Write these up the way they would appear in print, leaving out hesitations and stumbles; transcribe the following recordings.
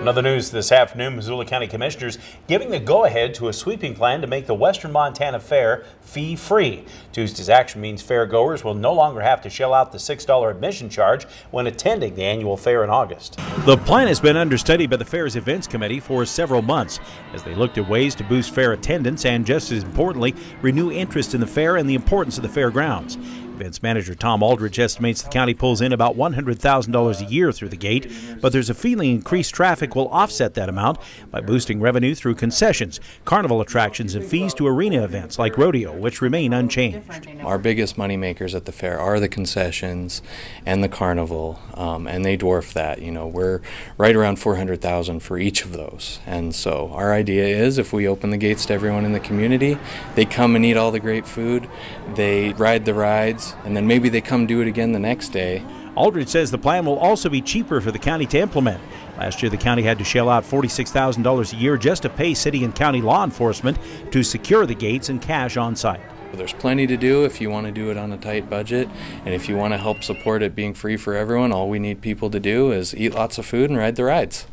In other news this afternoon, Missoula County Commissioners giving the go-ahead to a sweeping plan to make the Western Montana Fair fee-free. Tuesday's action means fairgoers will no longer have to shell out the $6 admission charge when attending the annual fair in August. The plan has been understudied by the fair's events committee for several months as they looked at ways to boost fair attendance and, just as importantly, renew interest in the fair and the importance of the fairgrounds. Events manager Tom Aldridge estimates the county pulls in about $100,000 a year through the gate, but there's a feeling increased traffic will offset that amount by boosting revenue through concessions, carnival attractions, and fees to arena events like rodeo, which remain unchanged. Our biggest money makers at the fair are the concessions and the carnival, and they dwarf that. You know, we're right around $400,000 for each of those. And so our idea is, if we open the gates to everyone in the community, they come and eat all the great food, they ride the rides, and then maybe they come do it again the next day. Aldridge says the plan will also be cheaper for the county to implement. Last year, the county had to shell out $46,000 a year just to pay city and county law enforcement to secure the gates and cash on site. There's plenty to do if you want to do it on a tight budget, and if you want to help support it being free for everyone, all we need people to do is eat lots of food and ride the rides.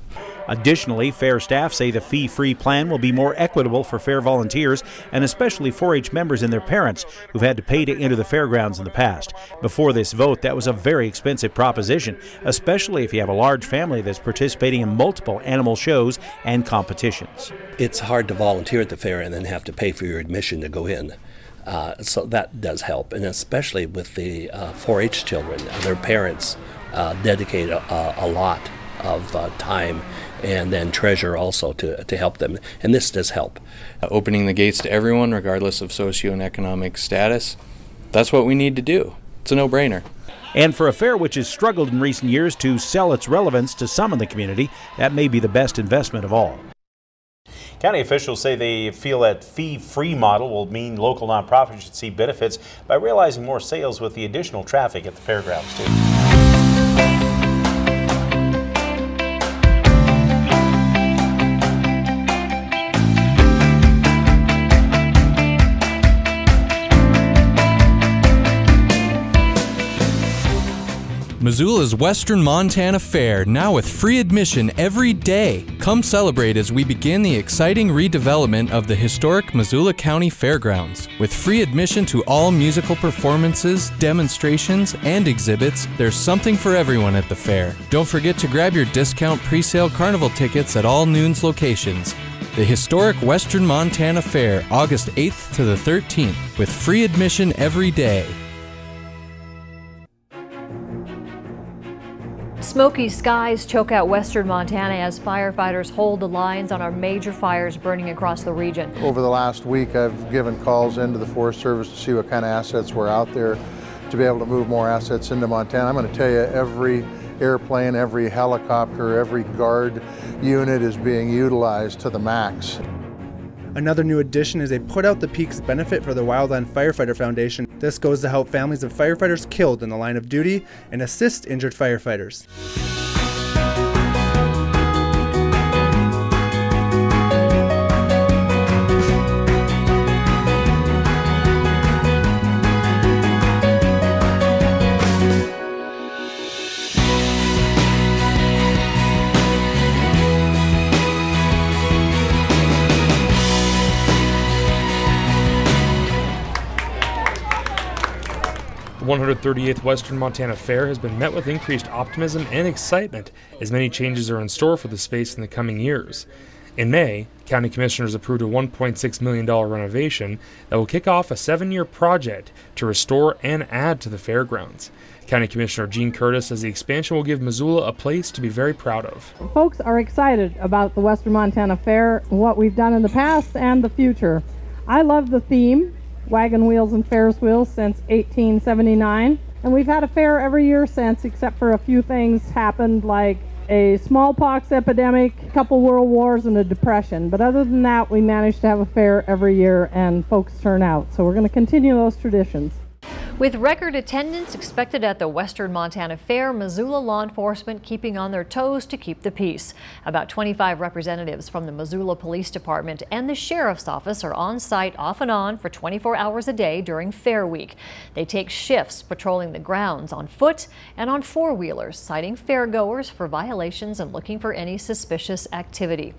Additionally, fair staff say the fee-free plan will be more equitable for fair volunteers and especially 4-H members and their parents who've had to pay to enter the fairgrounds in the past. Before this vote, that was a very expensive proposition, especially if you have a large family that's participating in multiple animal shows and competitions. It's hard to volunteer at the fair and then have to pay for your admission to go in. So that does help, and especially with the 4-H children, their parents dedicate a lot of time and then treasure also to help them, and this does help. Opening the gates to everyone regardless of socio and economic status, that's what we need to do. It's a no-brainer. And for a fair which has struggled in recent years to sell its relevance to some in the community, that may be the best investment of all. County officials say they feel that fee-free model will mean local nonprofits should see benefits by realizing more sales with the additional traffic at the fairgrounds too. 'Missoula's Western Montana Fair, now with free admission every day. Come celebrate as we begin the exciting redevelopment of the historic Missoula County Fairgrounds. With free admission to all musical performances, demonstrations, and exhibits, there's something for everyone at the fair. Don't forget to grab your discount pre-sale carnival tickets at all Noon's locations. The historic Western Montana Fair, August 8th to the 13th, with free admission every day. Smoky skies choke out western Montana as firefighters hold the lines on our major fires burning across the region. Over the last week, I've given calls into the Forest Service to see what kind of assets were out there to be able to move more assets into Montana. I'm going to tell you, every airplane, every helicopter, every guard unit is being utilized to the max. Another new addition is a Put Out the Peaks benefit for the Wildland Firefighter Foundation. This goes to help families of firefighters killed in the line of duty and assist injured firefighters. 138th Western Montana Fair has been met with increased optimism and excitement as many changes are in store for the space in the coming years. In May, County Commissioners approved a $1.6 million renovation that will kick off a 7-year project to restore and add to the fairgrounds. County Commissioner Gene Curtis says the expansion will give Missoula a place to be very proud of. Folks are excited about the Western Montana Fair, what we've done in the past and the future. I love the theme, wagon wheels and Ferris wheels, since 1879, and we've had a fair every year since, except for a few things happened like a smallpox epidemic, a couple world wars, and a depression. But other than that, we managed to have a fair every year and folks turn out. So we're going to continue those traditions. With record attendance expected at the Western Montana Fair, Missoula law enforcement keeping on their toes to keep the peace. About 25 representatives from the Missoula Police Department and the Sheriff's Office are on site off and on for 24 hours a day during Fair Week. They take shifts patrolling the grounds on foot and on four-wheelers, citing fairgoers for violations and looking for any suspicious activity.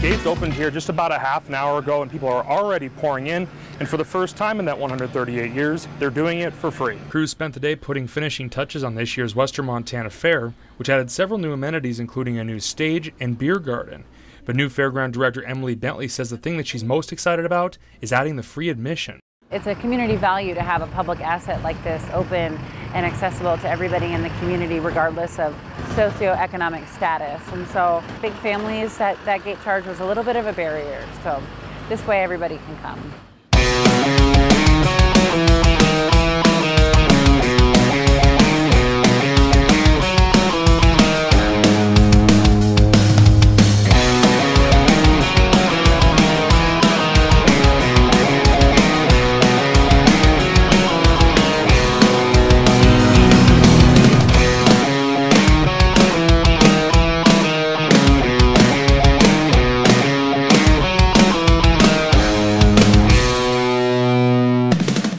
Gates opened here just about a half an hour ago, and people are already pouring in, and for the first time in that 138 years, they're doing it for free. Crews spent the day putting finishing touches on this year's Western Montana Fair, which added several new amenities including a new stage and beer garden. But new fairground director Emily Bentley says the thing that she's most excited about is adding the free admission. It's a community value to have a public asset like this open and accessible to everybody in the community regardless of socioeconomic status. And so big families, that gate charge was a little bit of a barrier. So this way everybody can come.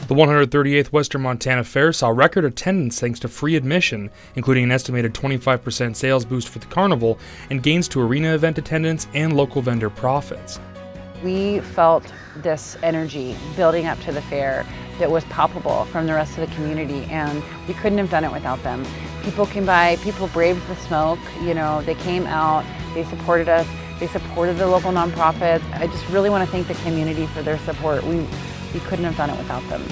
The 138th Western Montana Fair saw record attendance thanks to free admission, including an estimated 25% sales boost for the carnival and gains to arena event attendance and local vendor profits. We felt this energy building up to the fair that was palpable from the rest of the community, and we couldn't have done it without them. People came by, people braved the smoke, you know, they came out, they supported us, they supported the local nonprofits. I just really want to thank the community for their support. We couldn't have done it without them.